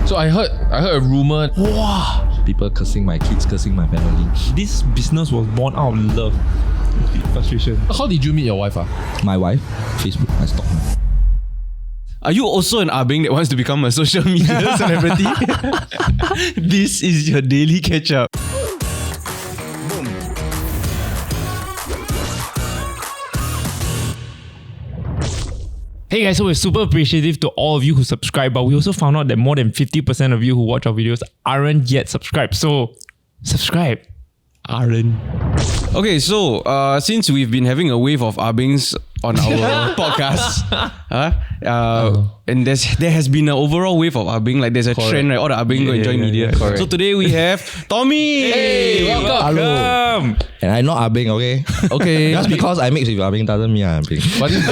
So I heard a rumor. Wow. People cursing my kids, cursing my family. This business was born out of love. Frustration. How did you meet your wife? My wife, Facebook, I stalked her. Are you also an Abing that wants to become a social media celebrity? This is your daily catch up. Hey guys, so we're super appreciative to all of you who subscribe, but we also found out that more than 50% of you who watch our videos aren't yet subscribed. So, subscribe. Aren't. Okay, so since we've been having a wave of Abings on our podcast, and there has been an overall wave of Abing, like there's a trend, right? All the Abing go and join media. correct. So today we have Tommy. Hey, welcome. Welcome. And I'm not Abing, okay? Okay. Just because I mix with Abing doesn't mean I'm Abing. But this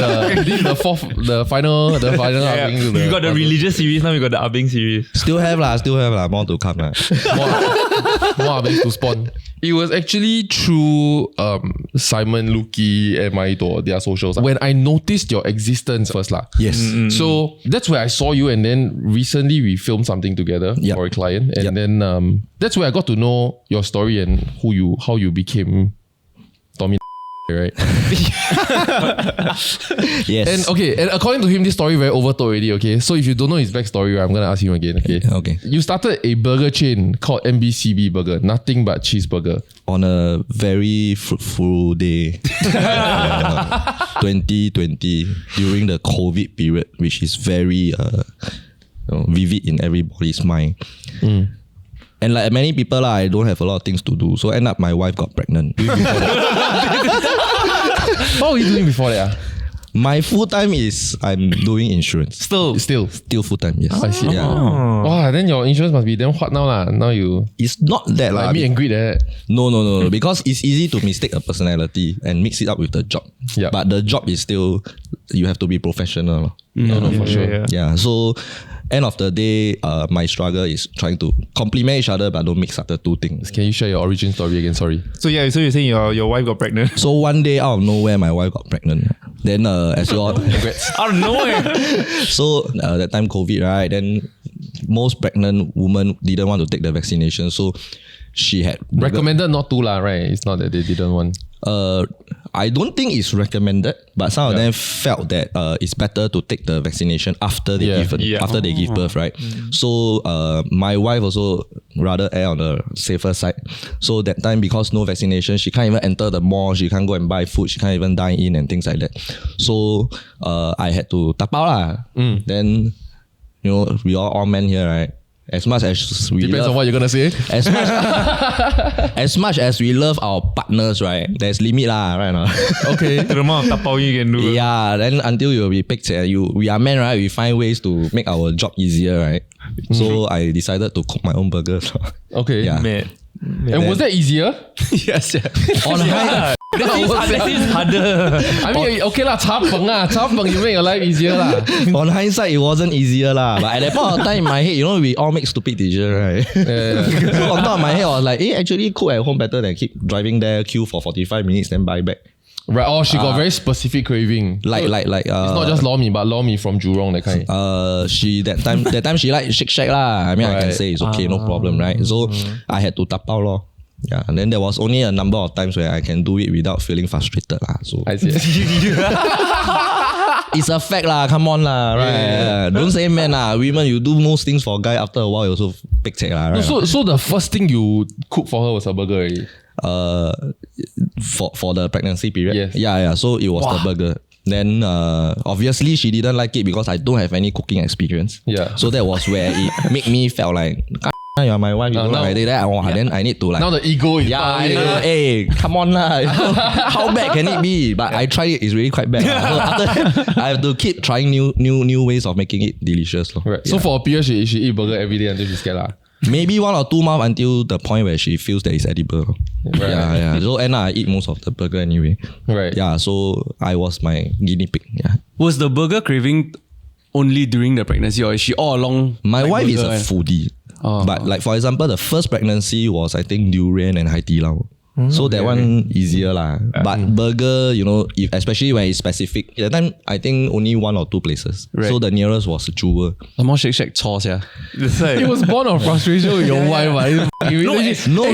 is the final. Yeah, we got the religious series, now we got the Abing series. Still have lah, more to come lah. more Abings to spawn. It was actually through Simon, Luki, and Marito, their socials. When I noticed your existence first lah. Yes. So that's where I saw you, and then recently we filmed something together Yep. for a client, and Yep. then that's where I got to know your story and how you became Tommy, right? Yes. And okay, and according to him, this story very overtold already. Okay, so if you don't know his backstory, right, I'm gonna ask him again. Okay. Okay. You started a burger chain called MBCB Burger, nothing but cheeseburger. On a very fruitful day, 2020, during the COVID period, which is very vivid in everybody's mind. And like many people, I don't have a lot of things to do. So end up my wife got pregnant. What were you doing before that? My full time is I'm doing insurance. Still. Still full time, yes. I see. Yeah. Wow, then your insurance must be damn hot now lah. Now you It's not that like lah. meet and greet that. No. Because it's easy to mistake a personality and mix it up with the job. Yup. But the job is still, you have to be professional. No, for sure. Yeah. Yeah. So end of the day, my struggle is trying to complement each other but don't mix up the two things. Can you share your origin story again? Sorry. So you're saying your wife got pregnant? So one day out of nowhere, my wife got pregnant. Then as you all, Out of nowhere. so that time COVID, right? Then most pregnant women didn't want to take the vaccination. So she had Recommended not to lah, right? It's not that they didn't want. I don't think it's recommended, but some of them felt that it's better to take the vaccination after they give birth, right? So my wife also rather err on the safer side. So that time, because no vaccination, she can't even enter the mall, she can't go and buy food, she can't even dine in and things like that. So I had to tapao lah. Then we all men here, right? As much as we Depends love, on what you're gonna say. as much as we love our partners, right? There's limit lah, right? Now. Okay. To the amount of tapao you can do. Yeah, then until you will be picked, we are men, right? We find ways to make our job easier, right? So I decided to cook my own burgers. Okay. Yeah. Man. And was that easier? Yes, yeah. On high, That is harder. I mean, okay lah, 茶粉啊, 茶粉 you make your life easier lah. on hindsight, it wasn't easier lah. But at that point of time in my head, we all make stupid decisions, right? So on top of my head, I was like, actually cook at home better than keep driving there, queue for 45 minutes, then buy back. Right. Oh, she got very specific craving. Like It's not just lor mee, but lor mee from Jurong that kind. she that time she like Shake Shack lah. I mean, I can Right. say it's okay, no problem, right? So I had to tapao lor. Yeah, and then there was only a number of times where I can do it without feeling frustrated lah. So I see. it's a fact lah. Come on lah, right? Yeah. Don't say man lah. Women, you do most things for a guy. After a while, you also pick check lah, right? So the first thing you cooked for her was a burger already. For the pregnancy period. Yes. Yeah. So it was the burger. Then obviously she didn't like it because I don't have any cooking experience. Yeah. So that was where it made me felt like, you're my wife, you don't now- like that. Then I need to like. Now the ego is Yeah, hey, come on lah. How bad can it be? But I tried it, it's really quite bad. lah. So after that, I have to keep trying new ways of making it delicious. Lor. Right. So for a period, she eat burger every day until she's scared lah. Maybe 1 or 2 months until the point where she feels that it's edible. Right. Yeah. So and I eat most of the burger anyway. Right. Yeah, so I was my guinea pig. Yeah. Was the burger craving only during the pregnancy, or is she all along? My like wife is a burger, foodie. But like for example, the first pregnancy was I think durian and Hai Di Lao. So that one easier lah. But burger, if, especially when it's specific, at the time I think only 1 or 2 places. Right. So the nearest was Jewel. Some more Shake Shack chores, yeah. That's right. It was born of frustration with your wife. No,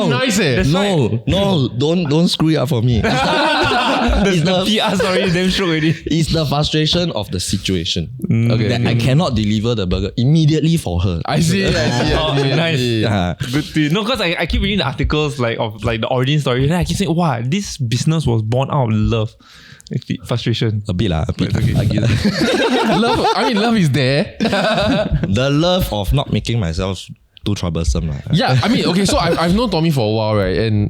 Nice, eh? No, don't screw it up for me. It's The PR story is damn shook already. It's the frustration of the situation. Okay. That I cannot deliver the burger immediately for her. I see. Oh, nice. Yeah. Good to know, because I keep reading the articles of the origin story, and I keep saying, wow, this business was born out of love. Frustration. A bit. I give Love is there. the love of not making myself too troublesome. Yeah, I mean, okay, so I've known Tommy for a while, right? And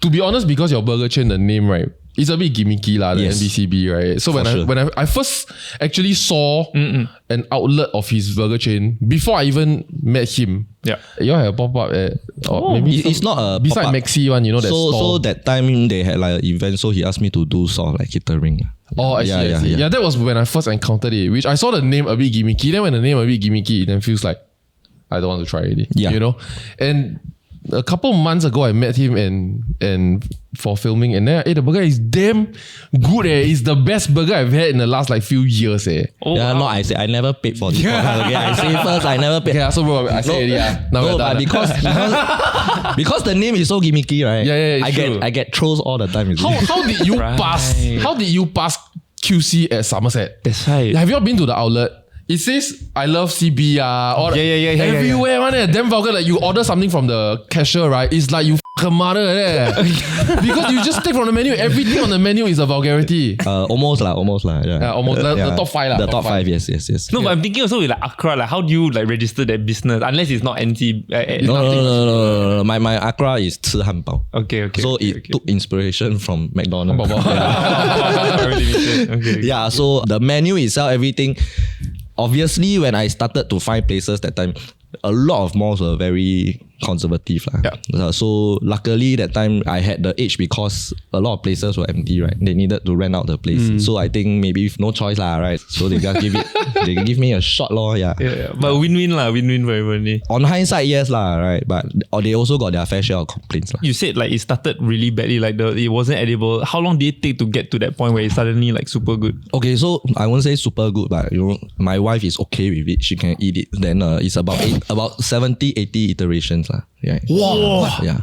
to be honest, because your burger chain, the name, right, it's a bit gimmicky lah, the Yes. NBCB, right? So when I first actually saw an outlet of his burger chain before I even met him, Yeah. you all had a pop-up at, or maybe It's not a beside pop-up. Maxi one, that So stall. that time they had like an event, so he asked me to do sort of like catering. Oh, I see, I see. Yeah, that was when I first encountered it, which I saw the name a bit gimmicky. Then when the name a bit gimmicky, it then feels like I don't want to try it. Yeah. And a couple months ago, I met him and for filming, and then I ate the burger. It's damn good. It's the best burger I've had in the last few years. Oh, Yeah, wow. no, I say I never paid for this. Okay, I say first, I never paid. Okay, so bro, I said it. Now No, we're but done. because the name is so gimmicky, right? Yeah, it's true. I get trolls all the time. You see. how did you Right. pass? How did you pass QC at Somerset? That's right. Have you all been to the outlet? It says I love CB or Yeah. everywhere one. Damn vulgar. Like you order something from the cashier, right? It's like you her mother because you just take from the menu. Everything on the menu is a vulgarity. Almost lah. Yeah, Yeah, almost. The top 5 lah. The top five. Yes. No, but I'm thinking also with Accra, how do you register that business unless it's not NC? No. My Accra is 吃汉堡. Okay. So it took inspiration from McDonald's. Okay. Yeah, so the menu itself, everything. Obviously, when I started to find places that time, a lot of malls were very conservative. So luckily that time I had the edge because a lot of places were empty, right? They needed to rent out the place. So I think maybe no choice lah, right? So they just they give me a shot lor, yeah. But win-win for everybody. On hindsight, yes lah, right? But they also got their fair share of complaints lah. You said it started really badly, it wasn't edible. How long did it take to get to that point where it's suddenly super good? Okay, so I won't say super good, but my wife is okay with it. She can eat it. Then it's about 70, 80 iterations lah. Yeah. Wow. Yeah.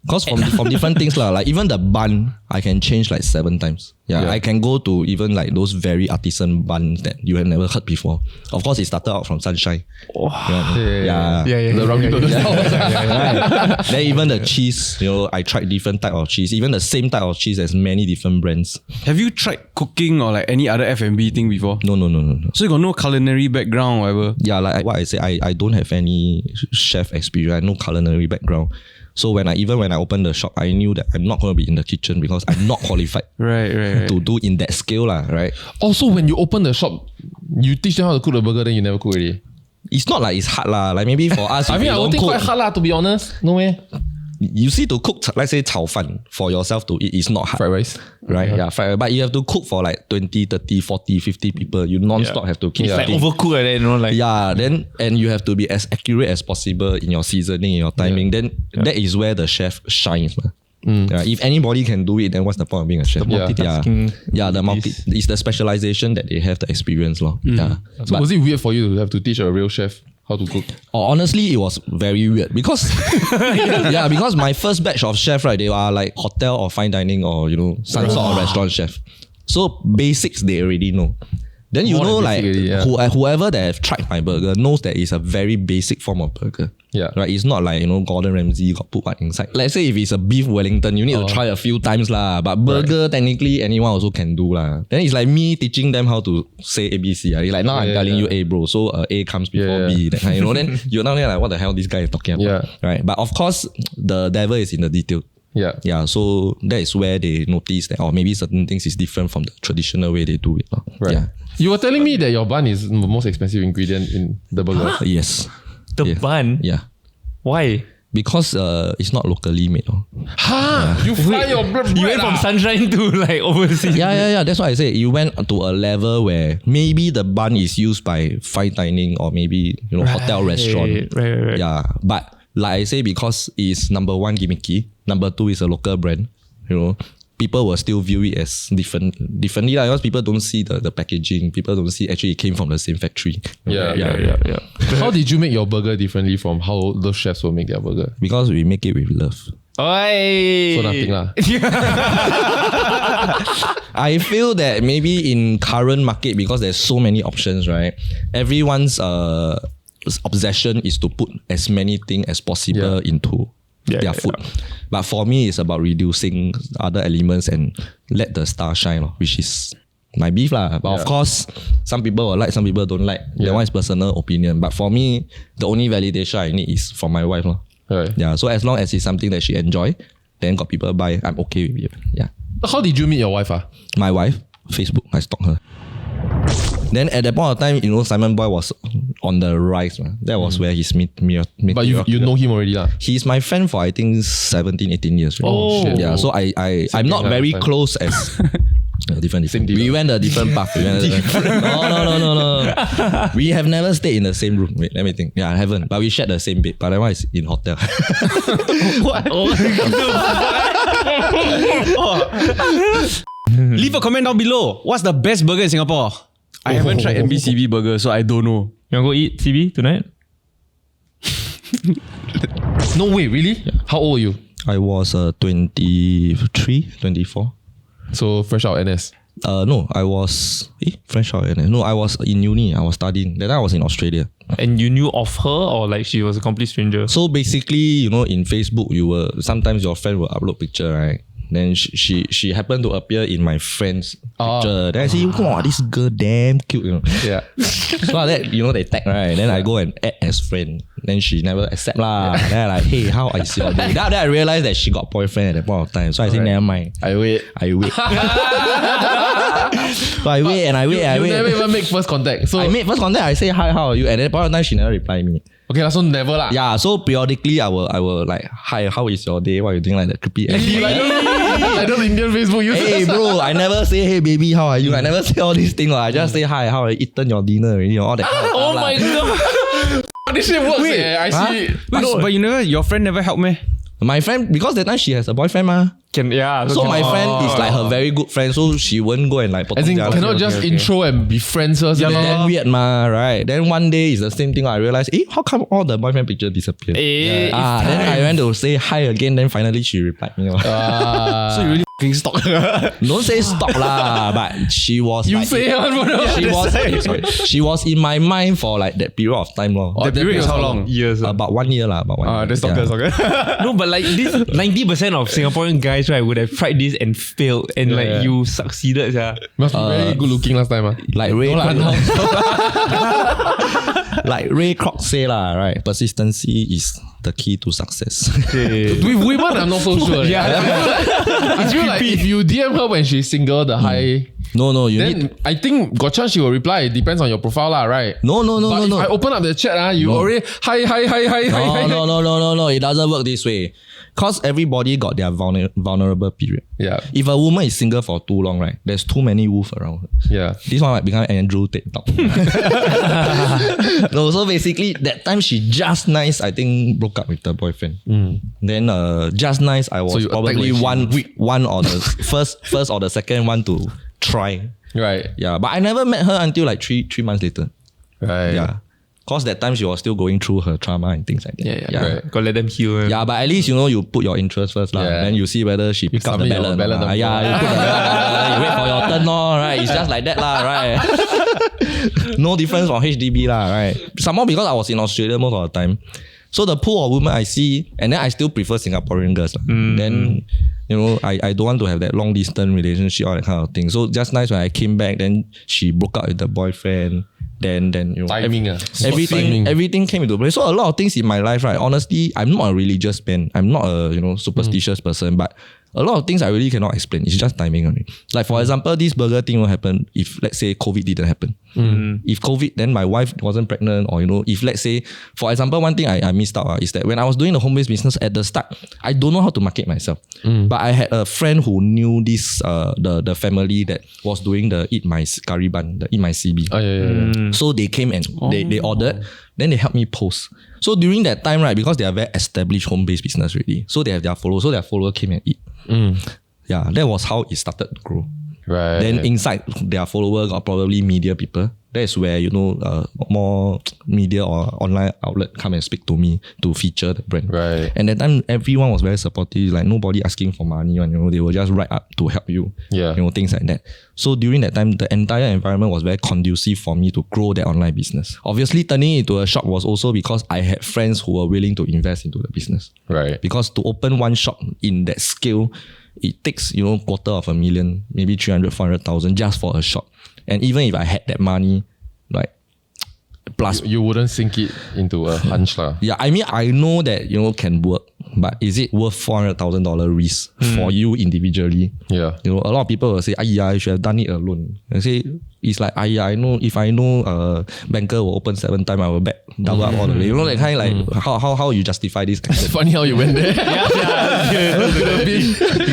Because from different things lah, like even the bun, I can change 7 times. Yeah, I can go to even those very artisan buns that you have never heard before. Of course, it started out from Sunshine. Yeah. The wrong people. Right. Then even the cheese, I tried different type of cheese. Even the same type of cheese has many different brands. Have you tried cooking or any other F&B thing before? No. So you got no culinary background or whatever? Yeah, like what I say, I don't have any chef experience. I have no culinary background. So when I opened the shop, I knew that I'm not going to be in the kitchen because I'm not qualified Right. to do in that scale lah, right? Also, when you open the shop, you teach them how to cook the burger, then you never cook already. It's not like it's hard lah. Like maybe for us, I mean, I would think quite hard lah, to be honest. No way. You see, to cook, let's say 炒饭 for yourself to eat is not hard. Fried rice. Right? Yeah, fried rice. But you have to cook for 20, 30, 40, 50 people. You non-stop have to keep cooking. Overcooked Yeah, then and you have to be as accurate as possible in your seasoning, in your timing. Then that is where the chef shines. Yeah, if anybody can do it, then what's the point of being a chef? multitasking. Yeah, it's the specialization that they have the experience. Yeah. So was it weird for you to have to teach a real chef how to cook? Honestly, it was very weird because because my first batch of chef, right, they are like hotel or fine dining or some sort of restaurant chef. So basics they already know. Then whoever that have tried my burger knows that it's a very basic form of burger. Yeah. Right. It's not like Gordon Ramsay, you got put what inside. Let's say if it's a beef Wellington, you need to try a few times lah. But burger technically anyone also can do lah. Then it's like me teaching them how to say ABC. It's like now I'm telling you A bro. So A comes before B. That kind, Then you're now like what the hell this guy is talking about. Yeah. Right. But of course the devil is in the detail. Yeah. Yeah, so that is where they notice that, or maybe certain things is different from the traditional way they do it. Right. Yeah. You were telling me that your bun is the most expensive ingredient in the burger. Yes. The bun? Yeah. Why? Because it's not locally made. You fry your bread. You went from Sunshine to overseas. Yeah. That's why I say you went to a level where maybe the bun is used by fine dining or maybe hotel restaurant. Right. Yeah, but like I say, because it's number one gimmicky, number two is a local brand, you know, people will still view it as differently because people don't see the packaging. People don't see actually it came from the same factory. Yeah. How did you make your burger differently from how those chefs will make their burger? Because we make it with love. Oi. So nothing lah. I feel that maybe in current market, because there's so many options, right? Everyone's obsession is to put as many things as possible into their food. But for me, it's about reducing other elements and let the star shine, which is my beef lah. But of course, some people will like, some people don't like. That one is personal opinion. But for me, the only validation I need is from my wife. Right. Yeah. So as long as it's something that she enjoy, then got people buy, I'm okay with it. Yeah. How did you meet your wife? My wife, Facebook, I stalked her. Then at that point of time, you know, Simon Boy was on the rise. Man. That was where he's meet me. But you know him already lah. He's my friend for I think 17, 18 years. Right? Oh, shit. Yeah, so I'm not very close as different. We went a different path. No. We have never stayed in the same room. Wait, let me think. Yeah, I haven't. But we shared the same bed. But that one is in hotel. What? Leave a comment down below. What's the best burger in Singapore? I haven't tried MBCB burger, so I don't know. You want to go eat CB tonight? No way, really? Yeah. How old are you? I was 23, 24. So fresh out NS. No, I was fresh out NS. No, I was in uni. I was studying. Then I was in Australia. And you knew of her or like she was a complete stranger? So basically, you know, in Facebook, sometimes your friend will upload picture, right? Then she happened to appear in my friend's picture. Then I see, wow, this girl damn cute, you know. Yeah. So like that, you know, they tag, right? Then I go and add as friend. Then she never accept lah. Then I like, hey, how is your day? Then I realized that she got boyfriend at that point of time. So I say, never mind. I wait. So I wait. You never even make first contact. So I made first contact. I say, hi, how are you? And at that point of time, she never replied me. Okay, so never lah. Yeah, so periodically I will like, hi, how is your day? What are you doing? Like that creepy. I don't Indian Facebook users. Hey bro, I never say, hey baby, how are you? I never say all these things. I just say, hi, how are you? Eaten your dinner already? All that kind of Oh stuff, my god. This shit works. I see. But your friend never helped me. My friend, because that time she has a boyfriend ma. So my friend is like her very good friend, so she won't go and like as in cannot just intro and be friends first. Yeah, then weird ma, right? Then one day it's the same thing. I realized, how come all the boyfriend pictures disappeared? Then I went to say hi again. Then finally she replied me. So you really f***ing stalk her? Don't say stop lah, but she was. You like, say she was in my mind for like that period of time long. That period is how long? Years. About 1 year lah. About 1 year. That's stalker. No, but like this 90% of Singaporean guys, right, would have tried this and failed, and like you succeeded. Must be very good looking last time. Like Ray like Ray Kroc say lah, right? Persistency is the key to success. With women, I'm not so sure. I feel like if you DM her when she's single, the high. No, you then need. I think got chance she will reply. It depends on your profile lah, right? No. But if I open up the chat, you already hi. No. It doesn't work this way. Cause everybody got their vulnerable period. Yeah. If a woman is single for too long, right? There's too many wolves around her. Yeah. This one might become Andrew Tate Talk. No, so basically that time she just nice, I think, broke up with her boyfriend. Then just nice, I was probably one or the first or the second one to try. Right. Yeah, but I never met her until like three months later. Right. Yeah. Cause that time she was still going through her trauma and things like that. Yeah. Right. Gotta let them heal. Yeah, but at least you put your interest first lah. Then you see whether she pick up the balance. You put the you wait for your turn right? It's just like that lah, right? No difference from HDB lah, right? Some more because I was in Australia most of the time. So the pool of women I see, and then I still prefer Singaporean girls. Then I don't want to have that long distance relationship, all that kind of thing. So just nice when I came back, then she broke up with the boyfriend. Then timing everything came into place. So a lot of things in my life, right? Honestly, I'm not a religious man. I'm not a superstitious person, but a lot of things I really cannot explain. It's just timing only. Like for example, this burger thing will happen if let's say COVID didn't happen. If COVID, then my wife wasn't pregnant, or if let's say, for example, one thing I missed out is that when I was doing the home-based business at the start, I don't know how to market myself. But I had a friend who knew this the family that was doing the Eat My Curry Bun, the Eat My CB. Oh, yeah. So they came and they ordered. Then they help me post. So during that time, right, because they are very established home-based business already, so they have their followers. So their followers came and eat. Yeah, that was how it started to grow. Right. Then inside their followers got probably media people. That's where, more media or online outlet come and speak to me to feature the brand. Right. And that time, everyone was very supportive. Like nobody asking for money. They will just write up to help you. Yeah. Things like that. So during that time, the entire environment was very conducive for me to grow that online business. Obviously, turning it into a shop was also because I had friends who were willing to invest into the business. Right. Because to open one shop in that scale, it takes, $250,000, maybe 300, 400,000 just for a shop. And even if I had that money, like, plus... You wouldn't sink it into a hunch lah. Yeah, I mean, I know that, can work, but is it worth $400,000 risk for you individually? Yeah. A lot of people will say, I should have done it alone. I say, it's like, I know, if I know banker will open 7 times, I will bet double up all the way. That kind of like, how you justify this? It's funny how you went there. You could have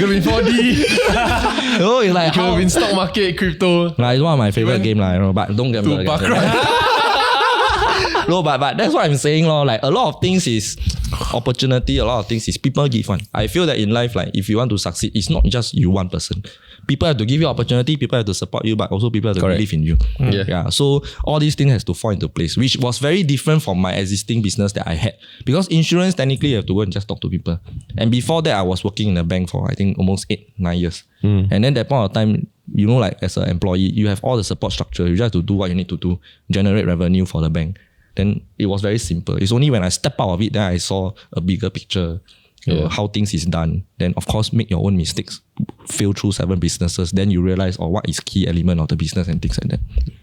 been 4D. No, it's like, You could have been stock market, crypto. Like, it's one of my favorite games, but don't get me To wrong. No, but that's what I'm saying, lor. Like, a lot of things is opportunity, a lot of things is people give one. I feel that in life, like, if you want to succeed, it's not just you one person. People have to give you opportunity, people have to support you, but also people have to believe in you. Yeah. So all these things has to fall into place, which was very different from my existing business that I had. Because insurance, technically, you have to go and just talk to people. And before that, I was working in a bank for, I think, almost 8-9 years. And then that point of time, like as an employee, you have all the support structure. You just have to do what you need to do, generate revenue for the bank. Then it was very simple. It's only when I step out of it, then I saw a bigger picture, how things is done. Then of course, make your own mistakes, fail through 7 businesses. Then you realize, what is key element of the business and things like that.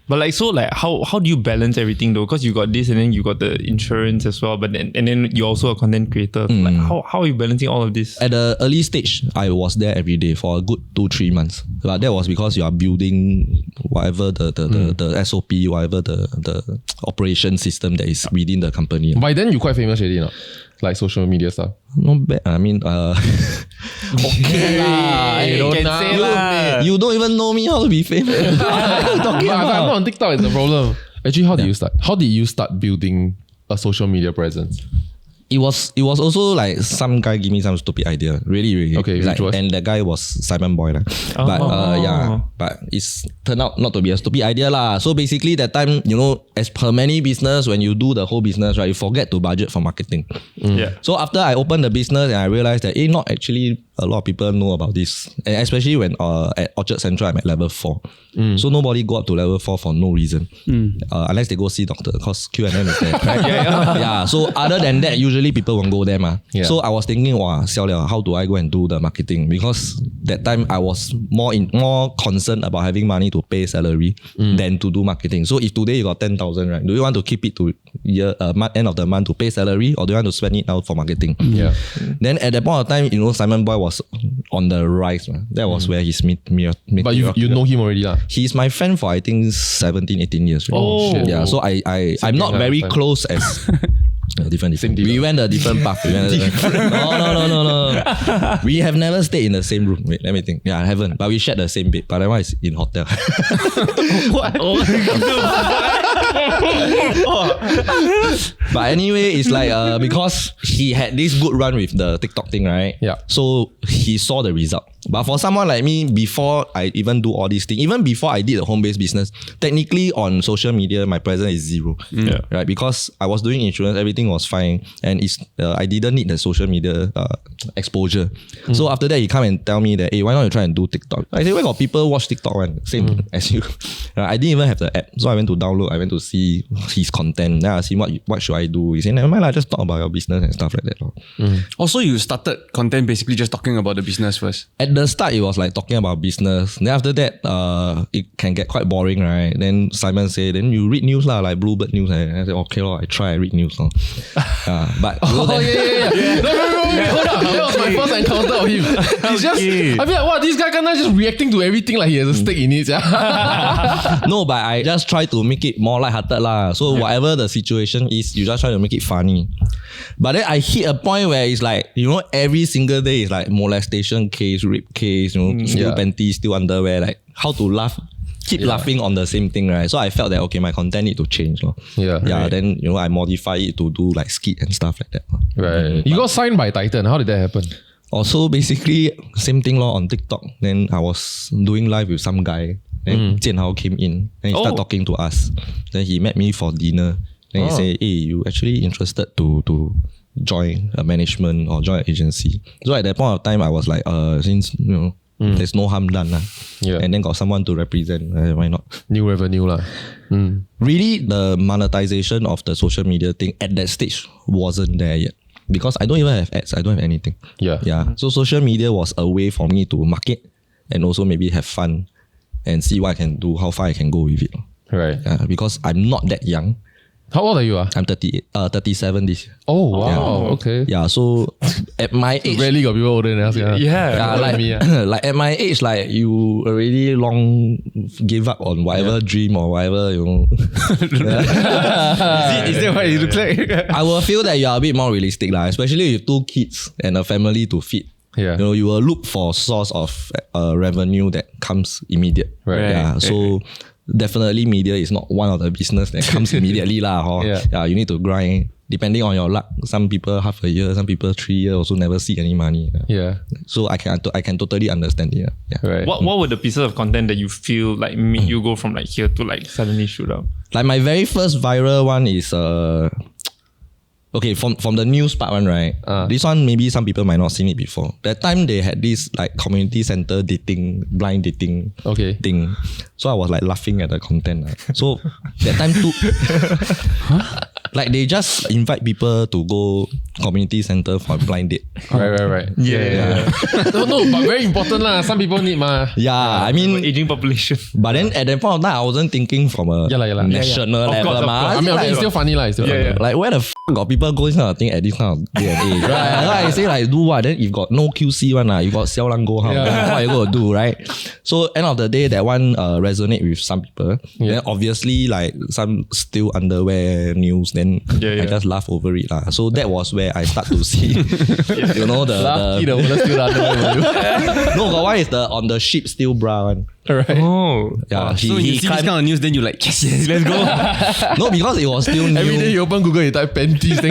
But how do you balance everything though? Because you got this and then you got the insurance as well. But then you're also a content creator. Like how are you balancing all of this? At the early stage, I was there every day for a good 2-3 months. But that was because you are building whatever the SOP, whatever the operation system that is within the company. By then, you quite famous already, no? Like social media stuff. Not bad. I mean, okay lah. You don't even know me how to be famous. I'm not on TikTok, it's the problem. Actually, how did you start? How did you start building a social media presence? It was also like some guy give me some stupid idea. Really. Okay, like, which was? and the guy was Simon Boy. But it's turned out not to be a stupid idea lah. So basically that time, as per many business, when you do the whole business, right, you forget to budget for marketing. Yeah. So after I opened the business and I realized that not actually a lot of people know about this. And especially when at Orchard Central, I'm at level 4. So nobody go up to level 4 for no reason. Unless they go see doctor, because Q&M is there. Right? Yeah. So other than that, usually people won't go there. Yeah. So I was thinking, how do I go and do the marketing? Because that time I was more concerned about having money to pay salary than to do marketing. So if today you got 10,000, right? Do you want to keep it to end of the month to pay salary, or do you want to spend it now for marketing? Yeah. Then at that point of time, Simon Boy was on the rise. Man. That was where he's met me. But you know him already lah. He's my friend for I think 17, 18 years. Right? Oh, shit. Yeah, so I'm not very close as different. We went a different path. No. We have never stayed in the same room. Wait, let me think. Yeah, I haven't. But we shared the same bed. But that one is in hotel. What? But anyway, it's like because he had this good run with the TikTok thing, right? Yeah. So he saw the result. But for someone like me, before I even do all these things, even before I did a home-based business, technically on social media, my presence is 0. Yeah. Right? Because I was doing insurance, everything was fine. And I didn't need the social media exposure. So after that, he come and tell me that, hey, why not you try and do TikTok? I said, where got people watch TikTok one? Same as you. I didn't even have the app. So I went to download, I went to see his content. Then I asked him, what should I do? He said, never mind, just talk about your business and stuff like that. Also, you started content basically just talking about the business first. At the start, it was like talking about business. Then after that, it can get quite boring, right? Then Simon said, then you read news lah, like Bloomberg News. And I said, okay, I read news. But No, hold on. That was my first encounter of him. He's just, I feel like, this guy kind of just reacting to everything like he has a stake in it. No, but I just try to make it more lighthearted lah. So whatever the situation is, you just try to make it funny. But then I hit a point where it's like, every single day is like molestation case, rape case, steal panties, steal underwear. Like how to laugh keep laughing on the same thing, right? So I felt that okay, my content need to change. Yeah. Yeah. Then I modify it to do like skit and stuff like that. Right. You got signed by Titan. How did that happen? Also, basically, same thing on TikTok. Then I was doing live with some guy. Then Jian Hao came in and he started talking to us. Then he met me for dinner. Then he said, hey, you actually interested to join a management or join an agency? So at that point of time, I was like, since, there's no harm done. Yeah. And then got someone to represent. Why not? New revenue lah. Really, the monetization of the social media thing at that stage wasn't there yet. Because I don't even have ads. I don't have anything. Yeah. So social media was a way for me to market and also maybe have fun and see what I can do, how far I can go with it. Right. Because I'm not that young. How old are you? I'm 37 this year. Oh, wow. Okay. Yeah, so at my age... Rarely got people older than us. like me. Like at my age, like you already long give up on whatever dream or whatever, Is that what it looks like? I will feel that you are a bit more realistic, especially with 2 kids and a family to feed. Yeah. You will look for source of revenue that comes immediate. Right. Yeah. So definitely media is not one of the business that comes immediately lah. Yeah. You need to grind. Depending on your luck, some people half a year, some people 3 years also never see any money. Yeah. So I can totally understand it. Yeah. Right. What were the pieces of content that you feel like made you go from like here to like suddenly shoot up? Like my very first viral one is okay, from the news part one, right? This one maybe some people might not seen it before. That time they had this like community center blind dating thing. So I was like laughing at the content. So that time too, like they just invite people to go community center for a blind date. Right. Yeah. No, but very important lah. Some people need ma. Yeah, I mean Aging population. But then at that point of time, I wasn't thinking from a national level. Of course. I mean, it's still funny lah. It's still funny. Like where the got people go this kind of thing at this kind of day and age, right? So I say like do what? Then if got no QC one, you got Xiao Lang go how? What you gonna do, right? So end of the day, that one resonate with some people. Then obviously like some still underwear news. Then I just laugh over it lah. So that was where I start to see, the no, got one is the on the ship still bra one. Right. Oh. Yeah. So when you see this kind of news, then you're like, yes, let's go. No, because it was still new. Every day you open Google, you type panties.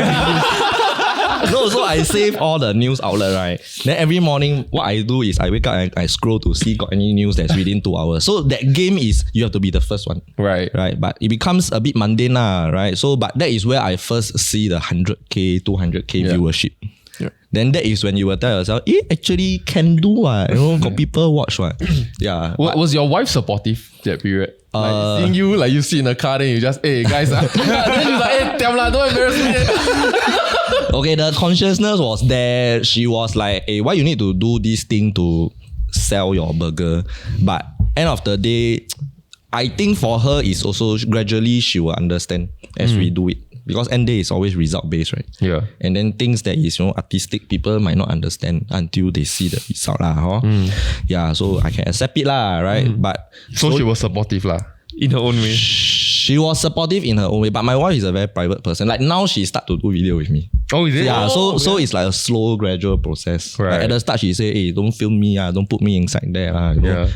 No, so I save all the news outlet, right? Then every morning, what I do is I wake up and I scroll to see got any news that's within 2 hours. So that game is you have to be the first one. Right. But it becomes a bit mundane, right? So, but that is where I first see the 100k, 200k viewership. Yeah. Then that is when you will tell yourself, actually can do what? Got people watch what? Yeah. Was your wife supportive that period? Like seeing you, like you sit in the car, then you just, hey guys, then you like, damn lah, don't embarrass me. Okay, the consciousness was there. She was like, hey, why you need to do this thing to sell your burger? But end of the day, I think for her is also gradually she will understand as we do it. Because end day is always result based, right? Yeah. And then things that is artistic, people might not understand until they see the result lah. Yeah, so I can accept it lah, right? But So she was supportive lah. In her own way. she was supportive in her own way. But my wife is a very private person. Like now she start to do video with me. Oh, is it? Yeah, so it's like a slow, gradual process. Right. Like at the start, she say, "Hey, don't film me, don't put me inside there,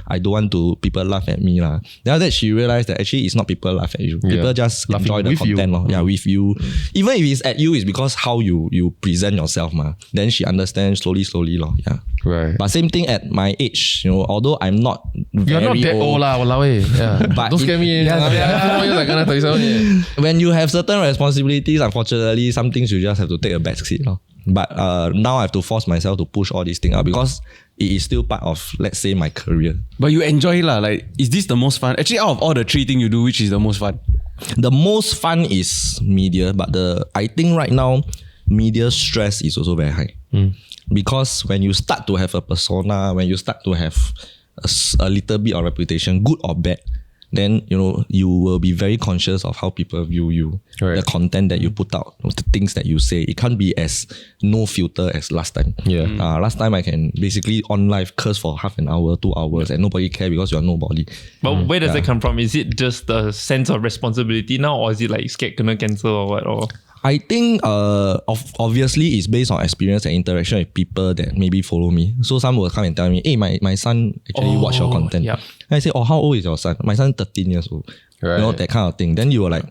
I don't want to people laugh at me, lah." Then after that, she realized that actually it's not people laugh at you. People just Laughing enjoy the with you. content, Yeah, with you. Even if it's at you, it's because how you present yourself, Then she understands slowly, Yeah. Right. But same thing at my age, although I'm not You're very not that old lah, walao eh. Yeah. But Don't scare me. when you have certain responsibilities, unfortunately, some things you just have to take a back seat. But now I have to force myself to push all these things out because it is still part of, let's say, my career. But you enjoy it lah. Like, is this the most fun? Actually, out of all the 3 things you do, which is the most fun? The most fun is media, but I think right now, media stress is also very high. Because when you start to have a persona, when you start to have a little bit of reputation, good or bad, then you will be very conscious of how people view you, the content that you put out, the things that you say. It can't be as no filter as last time. Last time I can basically on live curse for half an hour, 2 hours, and nobody care because you're nobody. But where does that come from? Is it just the sense of responsibility now, or is it like scared kena cancel or what? Or I think obviously it's based on experience and interaction with people that maybe follow me. So some will come and tell me, hey, my son actually watch your content. yeah. And I say, oh, how old is your son? My son 13 years old. Right. You know, that kind of thing. Then you were like,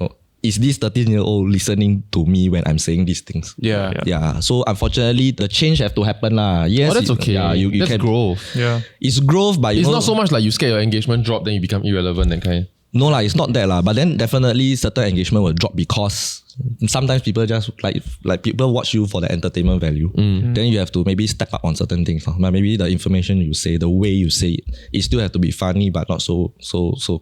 oh, is this 13-year-old listening to me when I'm saying these things? Yeah. Yeah. So unfortunately, the change have to happen lah. Yes, That's okay. Yeah, you That's can growth. Yeah. It's growth, but you It's know, not so much like you scare your engagement drop, then you become irrelevant, that kind. No lah, it's not that lah. But then definitely certain engagement will drop because sometimes people just like people watch you for the entertainment value. Then you have to maybe step up on certain things. But maybe the information you say, the way you say it still have to be funny, but not so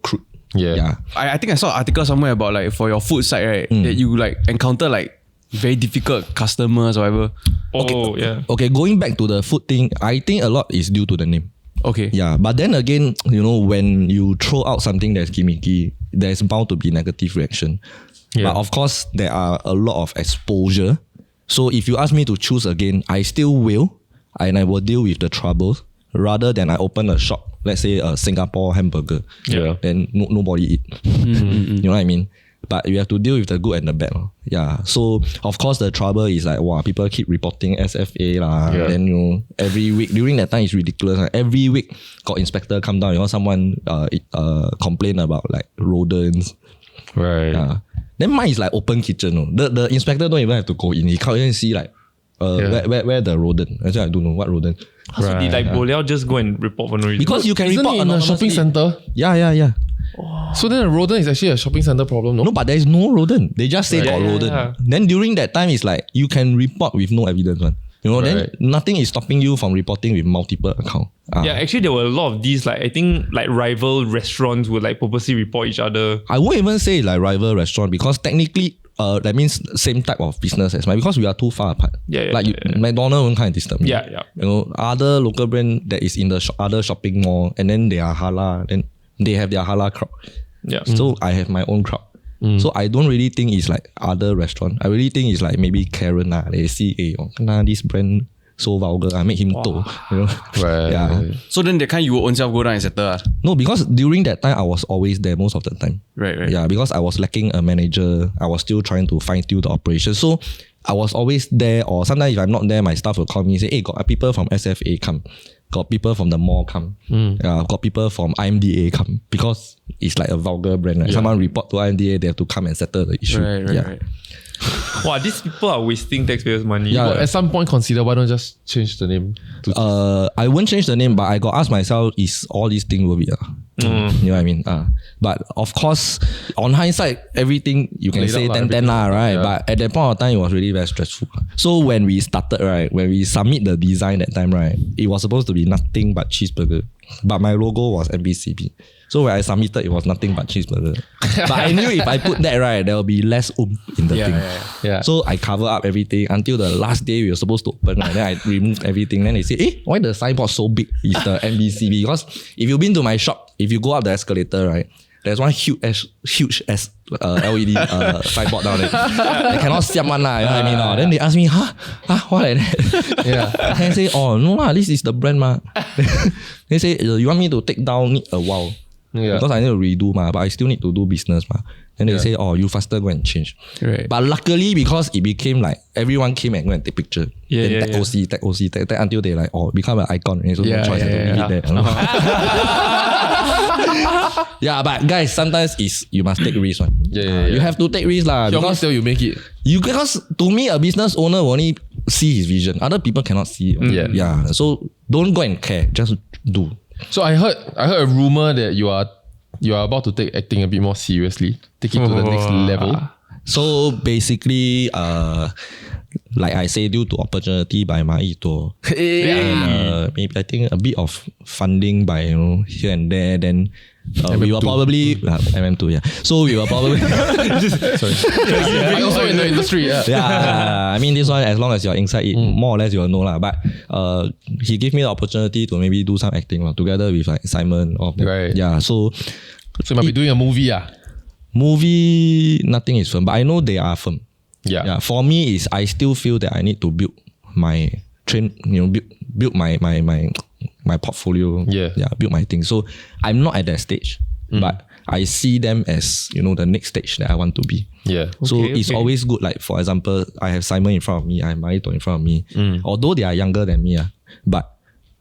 crude. Yeah. I think I saw an article somewhere about like for your food site, right? That you like encounter like very difficult customers or whatever. Oh, yeah. Okay, going back to the food thing, I think a lot is due to the name. Okay. Yeah, but then again, you know, when you throw out something that's gimmicky, there's bound to be negative reaction. Yeah. But of course, there are a lot of exposure. So if you ask me to choose again, I still will, and I will deal with the troubles rather than I open a shop, let's say a Singapore hamburger. Yeah. Then nobody eat. You know what I mean? But you have to deal with the good and the bad. Yeah. So of course the trouble is like, wow, people keep reporting SFA lah. Yeah. Then you know, every week during that time it's ridiculous. Like, every week got inspector come down. You know, someone complain about like rodents. Right. Then mine is like open kitchen. No. The inspector don't even have to go in. He can't even see like where the rodent. Actually, I don't know what rodent. So did like Boliao just go and report for no reason? Because you can Isn't report it in a shopping anonymously. center? Yeah. So then a rodent is actually a shopping center problem, no? No, but there is no rodent. They just say got Yeah. rodent. Then during that time, it's like you can report with no evidence. One. You know, then Right. nothing is stopping you from reporting with multiple accounts. Yeah, actually there were a lot of these, like I think like rival restaurants would like purposely report each other. I won't even say like rival restaurant because technically that means same type of business as mine because we are too far apart. Yeah, like McDonald's won't kind of disturb me. Yeah. You know, other local brand that is in the other shopping mall and then they are halal, then they have their halal crowd. Yeah. So I have my own crowd. So I don't really think it's like other restaurant. I really think it's like maybe Karen they see, this brand so vulgar, I make him toh. You know? Right. Yeah. So then that kind you will own self go down and settle. No, because during that time I was always there most of the time. Right. Yeah, because I was lacking a manager. I was still trying to fine tune the operation. So I was always there, or sometimes if I'm not there, my staff will call me and say, hey, got people from SFA come. Got people from the mall come. Got people from IMDA come. Because it's like a vulgar brand. Right? Someone report to IMDA, they have to come and settle the issue. Right. Wow, these people are wasting taxpayers' money. Yeah. But at some point consider why don't just change the name to I won't change the name, but I got asked myself, is all these things worth it? You know what I mean? But of course, on hindsight, everything you can Laid say out lah, 10-10 lah, right? Yeah. But at that point of time, it was really very stressful. So when we started, right, when we submit the design that time, right, it was supposed to be nothing but cheeseburger. But my logo was MBCB. So when I submitted, it was nothing but cheeseburger. But I knew if I put that, right, there will be less in the thing. Yeah. So I cover up everything until the last day we were supposed to open. Right? Then I removed everything. Then they say, why the signboard so big? It's the MBCB. Because if you've been to my shop, if you go up the escalator, right, there's one huge LED signboard down there. I cannot siam one lah, you know what I mean? Then they ask me, why like that? Yeah. Then I say, no lah, this is the brand ma. They say, you want me to take down, need a while. Yeah. Because I need to redo ma, but I still need to do business ma. Then they say, you faster go and change. Right. But luckily, because it became like everyone came and go and take picture. Yeah, then tag OC, until they like become an icon. So no choice, I have to leave it there. Yeah, but guys, sometimes you must take risks. Yeah. You have to take risks lah. Because still you make it. Because to me, a business owner will only see his vision. Other people cannot see. Yeah. So don't go and care. Just do. So I heard a rumor that you are about to take acting a bit more seriously. Take it to the next level. So basically, like I say, due to opportunity by Ma Yito, maybe I think a bit of funding by here and there, then we were probably MM2, yeah. So we were probably I also in the industry. yeah. I mean this one, as long as you're inside it, more or less you'll know lah. But he gave me the opportunity to maybe do some acting together with like Simon. Right. Yeah. So you might be doing a movie. movie, nothing is firm, but I know they are firm. Yeah. For me, I still feel that I need to build my build my portfolio. Yeah. Build my thing. So I'm not at that stage, but I see them as, you know, the next stage that I want to be. Yeah. So Okay, it's okay. always good. Like, for example, I have Simon in front of me, I have Marito in front of me. Although they are younger than me, but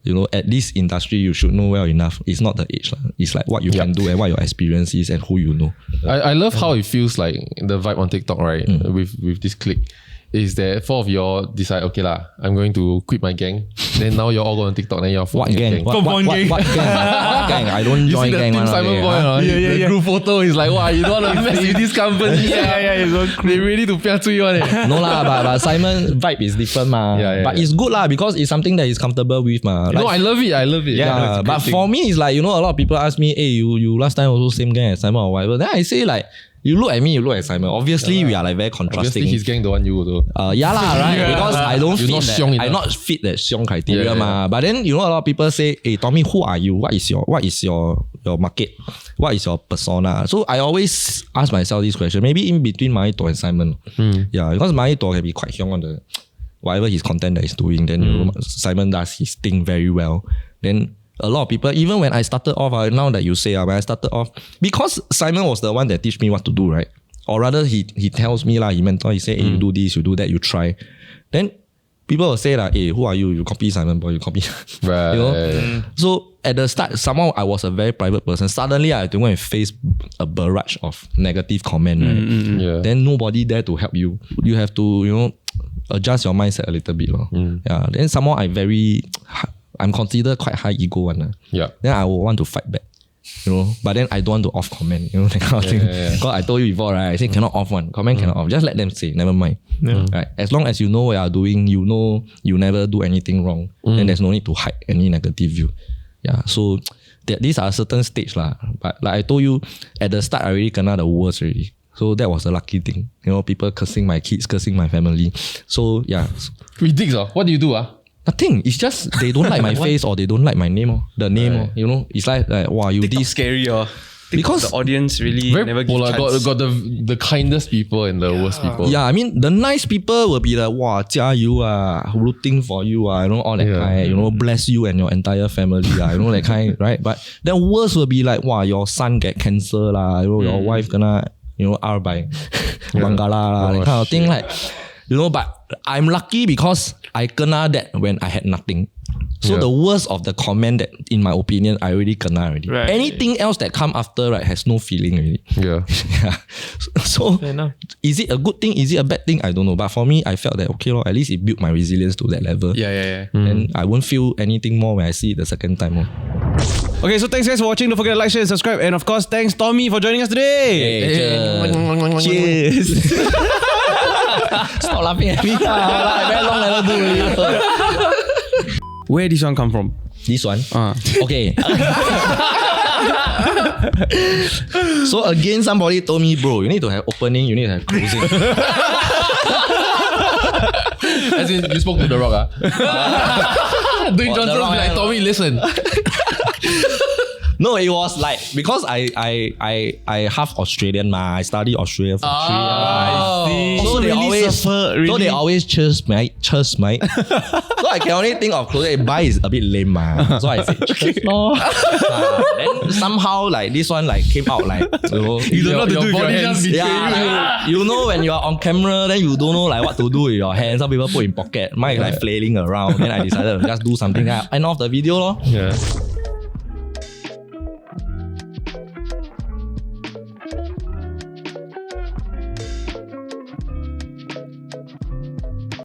you know, at this industry, you should know well enough. It's not the age. It's like what you can do and what your experience is and who you know. I love how it feels like the vibe on TikTok, right? With this clique. Is that 4 of y'all decide, okay lah, I'm going to quit my gang. Then now you're all going on TikTok, then you're What forming a gang? What gang? What gang? I don't You join see the gang. Team one, Simon okay, boy, huh? the group photo is like, wow, you don't want to mess with this company. They ready to pia cui one. No lah, but Simon vibe is different ma. Yeah, but it's good lah because it's something that he's comfortable with ma. No, I love it. Yeah, but for me, it's like, you know, a lot of people ask me, hey, you last time also same gang as Simon or whatever. Then I say like, you look at me, you look at Simon. Obviously, we are like very contrasting. Obviously, his gang don't want you though. Yeah lah, right? Because I don't You're fit not that. xiong I enough. not fit that xiong criteria Yeah, ma. But then, you know, a lot of people say, hey, Tommy, who are you? What is your market? What is your persona? So I always ask myself this question. Maybe in between Marito and Simon. Yeah, because Marito can be quite xiong on the whatever his content that he's doing. Then you know, Simon does his thing very well. Then a lot of people, even when I started off, now that you say, when I started off, because Simon was the one that teach me what to do, right? Or rather, he tells me he mentor, he say, hey, you do this, you do that, you try. Then people will say hey, who are you? You copy Simon boy, you copy. Right. You know? So at the start, somehow I was a very private person. Suddenly I had to go and face a barrage of negative comment, right? Yeah. Then nobody there to help you. You have to, you know, adjust your mindset a little bit. Yeah. Then somehow I'm considered quite high ego one. Yeah. Then I will want to fight back. You know, but then I don't want to off comment, you know, that kind of thing. Because I told you before, right? I say cannot off one. Comment cannot off. Just let them say, never mind. Right? As long as you know what you are doing, you know you never do anything wrong, then there's no need to hide any negative view. Yeah. So these are certain stage lah. But like I told you, at the start I already kena the worst already. So that was a lucky thing. You know, people cursing my kids, cursing my family. So yeah. Ridiculous. What do you do? Nothing. It's just they don't like my face or they don't like my name. The name, you know, it's like wow, you TikTok this scary because the audience really Very never give polar. chance. Got the kindest people and the worst people. yeah, I mean the nice people will be like wow, 加油 rooting for you you know, all that kind, you know, bless you and your entire family you know, that kind, right? But the worst will be like wow, your son get cancer lah, you know, your wife gonna, you know, by Bangala that kind of thing, like, you know. But I'm lucky because I kena that when I had nothing. So the worst of the comment that, in my opinion, I already kena already. Right. Anything else that come after, right, has no feeling already. Yeah. Yeah. So Fair enough. is it a good thing? Is it a bad thing? I don't know. But for me, I felt that okay, at least it built my resilience to that level. Yeah. And I won't feel anything more when I see it the second time. Okay, so thanks guys for watching. Don't forget to like, share, and subscribe. And of course, thanks Tommy for joining us today. Cheers. Stop laughing at me. I very long never do already. Where this one come from? This one? Okay. So again, somebody told me, bro, you need to have opening, you need to have closing. As in, you spoke to The Rock, Dwayne The Johnson Rock, be like, Tommy, listen. No, it was like because I half Australian ma. I study Australia for 3 years. So they always cheers mate. So I can only think of closing. Bye is a bit lame ma. So I said cheers no. Then somehow like this one like came out like, you know, You don't know what to do with your hands. yeah, you know when you are on camera, then you don't know like what to do with your hands. Some people put in pocket. Mine is like flailing around. Then I decided to just do something. End of the video lor. Yeah.